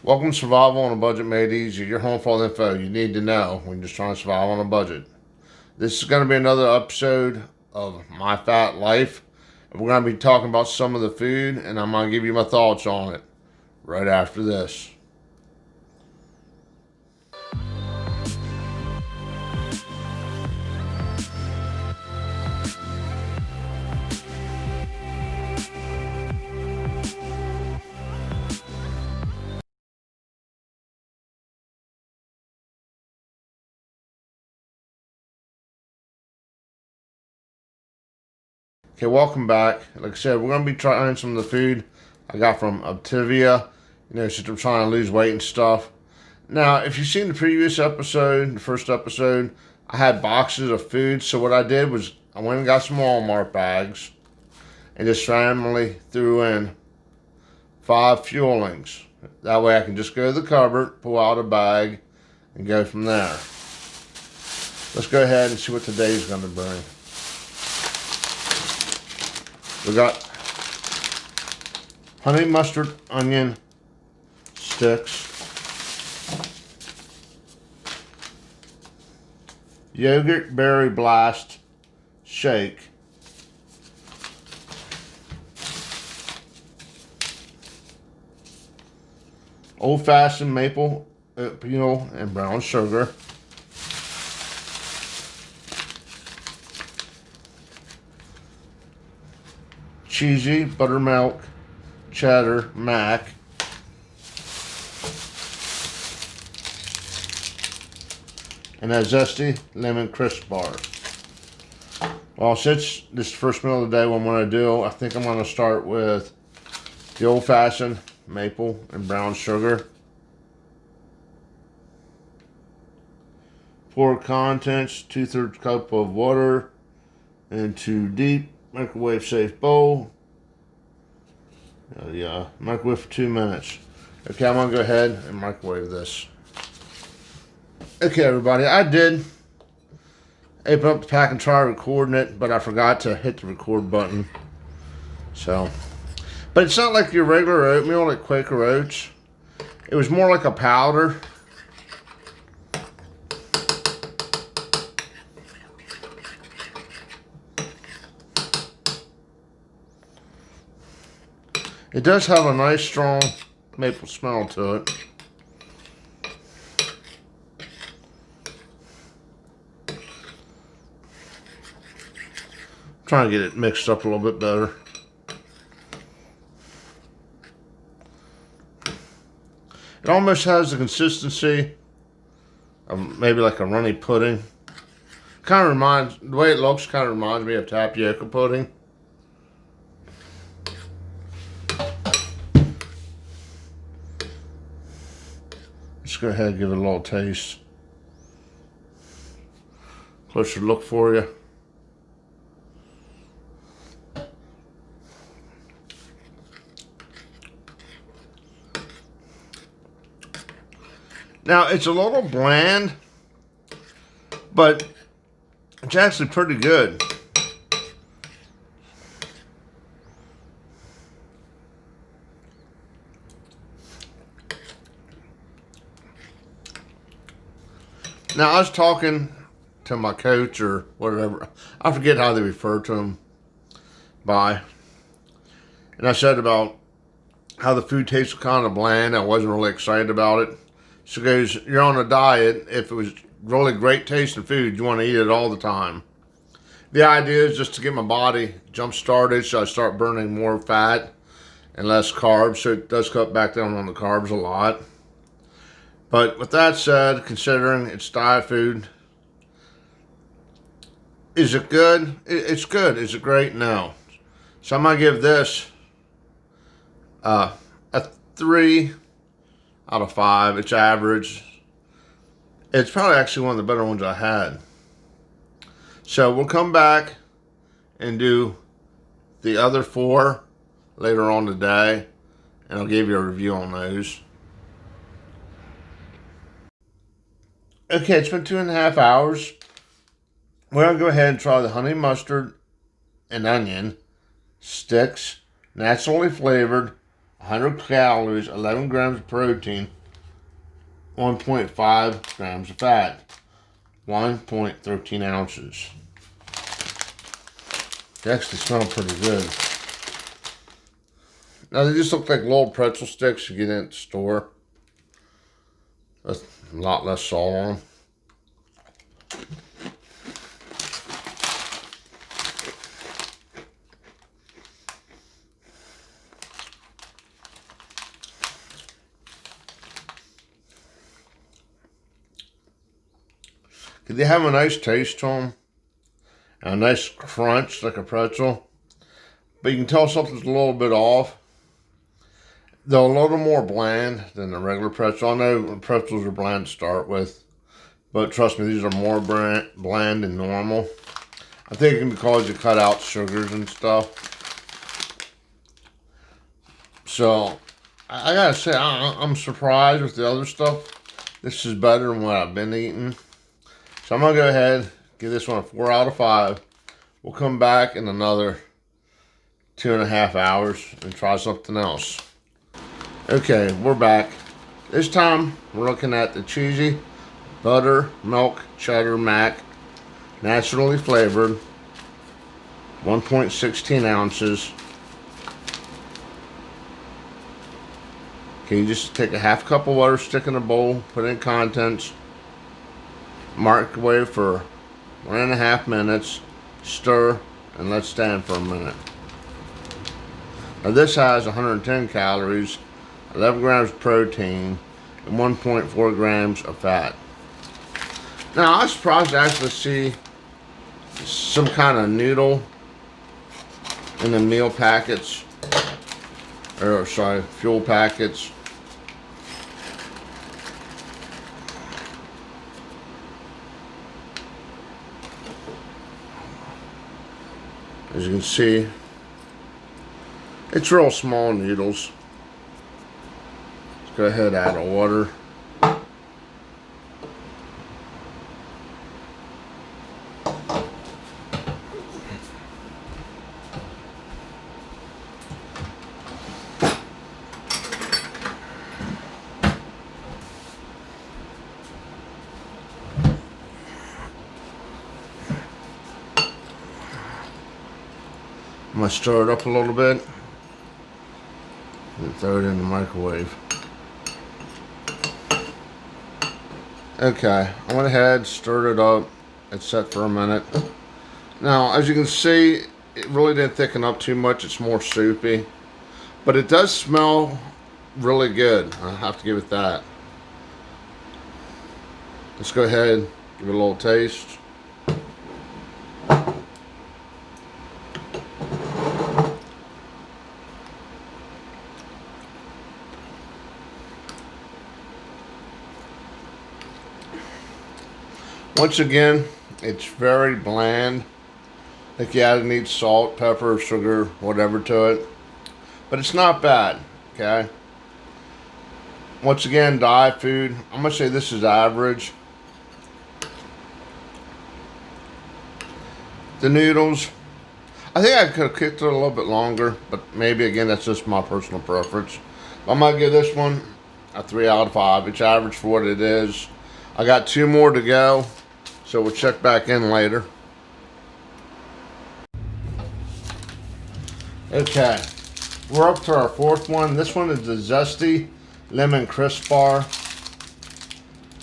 Welcome to Survival on a Budget Made Easy. Your home for all the info you need to know when you're just trying to survive on a budget. This is going to be another episode of My Fat Life. We're going to be talking about some of the food, and I'm going to give you my thoughts on it right after this. Okay, welcome back. Like I said, we're going to be trying some of the food I got from OPTAVIA, since I'm trying to lose weight and stuff. Now, if you've seen the previous episode, the first episode, I had boxes of food. So what I did was I went and got some Walmart bags and just randomly threw in 5 fuelings. That way I can just go to the cupboard, pull out a bag, and go from there. Let's go ahead and see what today's going to bring. We got honey mustard onion sticks, yogurt berry blast shake, old-fashioned maple oatmeal and brown sugar, cheesy buttermilk cheddar mac, and a zesty lemon crisp bar. Well, since this is the first meal of the day, what I'm going to do, I think I'm going to start with the old-fashioned maple and brown sugar. Pour contents, 2/3 cup of water into deep microwave safe bowl. Microwave for 2 minutes. Okay, I'm going to go ahead and microwave this. Okay, everybody, I did open up the pack and try recording it, but I forgot to hit the record button. But it's not like your regular oatmeal like Quaker Oats. It was more like a powder. It does have a nice strong maple smell to it. Trying to get it mixed up a little bit better. It almost has the consistency of maybe like a runny pudding. The way it looks kind of reminds me of tapioca pudding. Let's go ahead and give it a little taste. Closer look for you. Now, it's a little bland, but it's actually pretty good. Now, I was talking to my coach or whatever. I forget how they refer to him by. And I said about how the food tastes kind of bland. I wasn't really excited about it. So he goes, you're on a diet. If it was really great tasting food, you want to eat it all the time. The idea is just to get my body jump started so I start burning more fat and less carbs. So it does cut back down on the carbs a lot. But with that said, considering it's diet food, is it good? It's good. Is it great? No. So I'm going to give this a 3 out of 5. It's average. It's probably actually one of the better ones I had. So we'll come back and do the other 4 later on today, and I'll give you a review on those. Okay, it's been 2.5 hours. We're going to go ahead and try the honey mustard and onion sticks, naturally flavored, 100 calories, 11 grams of protein, 1.5 grams of fat, 1.13 ounces. They actually smell pretty good. Now they just look like little pretzel sticks you get in the store. That's a lot less salt on them. They have a nice taste to them, and a nice crunch like a pretzel, but you can tell something's a little bit off. They're a little more bland than the regular pretzel. I know pretzels are bland to start with, but trust me, these are more bland than normal. I think it's because you cut out sugars and stuff. So, I gotta say, I'm surprised with the other stuff. This is better than what I've been eating. So I'm going to go ahead, give this one a 4 out of 5. We'll come back in another 2.5 hours and try something else. Okay, we're back. This time, we're looking at the cheesy buttermilk cheddar mac, naturally flavored, 1.16 ounces. Okay, you just take a half cup of water, stick in a bowl, put in contents, microwave for 1.5 minutes, stir, and let stand for a minute. Now this has 110 calories, 11 grams of protein, and 1.4 grams of fat. Now I was surprised to actually see some kind of noodle in the meal packets, or sorry, fuel packets. As you can see, it's real small noodles. Let's go ahead and add the water. I'm going to stir it up a little bit and throw it in the microwave. Okay, I went ahead, stirred it up, it's set for a minute. Now, as you can see, it really didn't thicken up too much, it's more soupy. But it does smell really good, I have to give it that. Let's go ahead, give it a little taste. Once again, it's very bland. Like you either need salt, pepper, sugar, whatever to it. But it's not bad, okay? Once again, diet food. I'm going to say this is average. The noodles, I think I could have cooked it a little bit longer, but maybe again, that's just my personal preference. I'm going to give this one a 3 out of 5. It's average for what it is. I got 2 more to go. So we'll check back in later. Okay, we're up to our 4th one. This one is the Zesty Lemon Crisp Bar.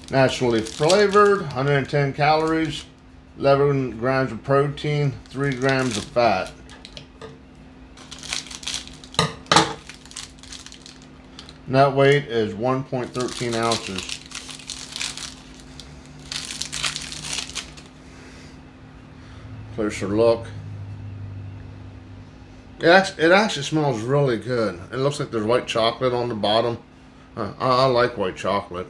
Naturally flavored, 110 calories, 11 grams of protein, 3 grams of fat. Net weight is 1.13 ounces. Closer look. It actually smells really good. It looks like there's white chocolate on the bottom. I like white chocolate.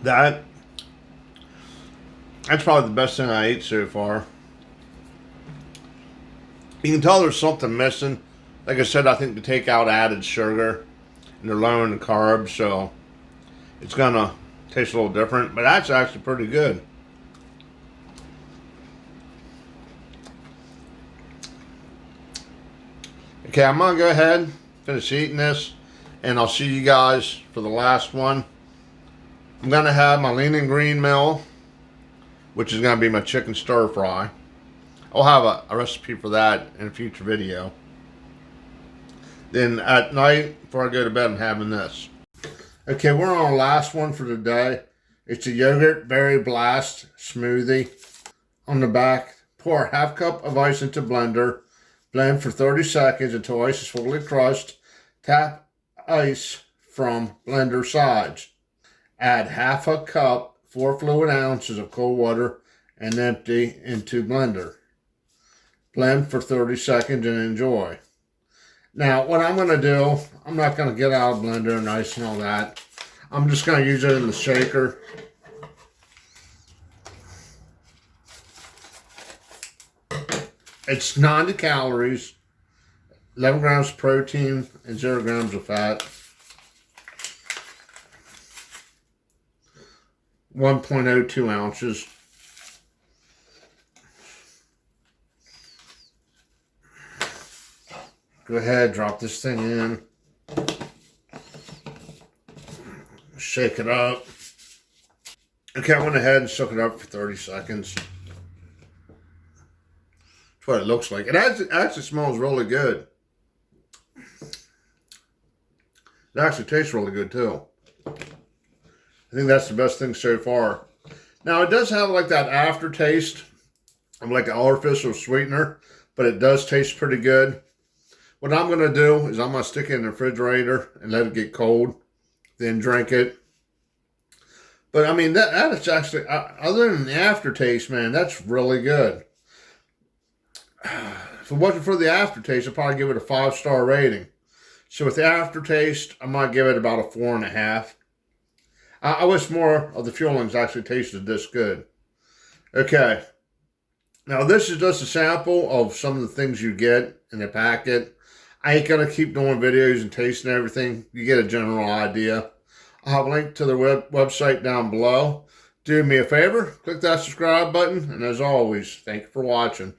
That's probably the best thing I ate so far. You can tell there's something missing. Like I said, I think the takeout added sugar, and they're lowering the carbs, so it's gonna tastes a little different, but that's actually pretty good. Okay, I'm gonna go ahead, finish eating this, and I'll see you guys for the last one. I'm gonna have my lean and green meal, which is gonna be my chicken stir fry. I'll have a recipe for that in a future video. Then at night, before I go to bed, I'm having this. Okay, we're on our last one for the day. It's a yogurt berry blast smoothie. On the back, pour a half cup of ice into blender. Blend for 30 seconds until ice is fully crushed. Tap ice from blender sides. Add half a cup, 4 fluid ounces of cold water, and empty into blender. Blend for 30 seconds and enjoy. Now, what I'm going to do, I'm not going to get out of blender and ice and all that. I'm just going to use it in the shaker. It's 90 calories, 11 grams of protein, and 0 grams of fat. 1.02 ounces. Go ahead, drop this thing in. Shake it up. Okay, I went ahead and shook it up for 30 seconds. That's what it looks like. It actually smells really good. It actually tastes really good too. I think that's the best thing so far. Now, it does have like that aftertaste of like an artificial sweetener, but it does taste pretty good. What I'm going to do is I'm going to stick it in the refrigerator and let it get cold, then drink it. But I mean, that is actually, other than the aftertaste, man, that's really good. If it wasn't for the aftertaste, I'd probably give it a 5-star rating. So with the aftertaste, I might give it about a 4.5. I wish more of the fuelings actually tasted this good. Okay. Now, this is just a sample of some of the things you get in the packet. I ain't going to keep doing videos and tasting everything. You get a general idea. I'll have a link to their website down below. Do me a favor, click that subscribe button. And as always, thank you for watching.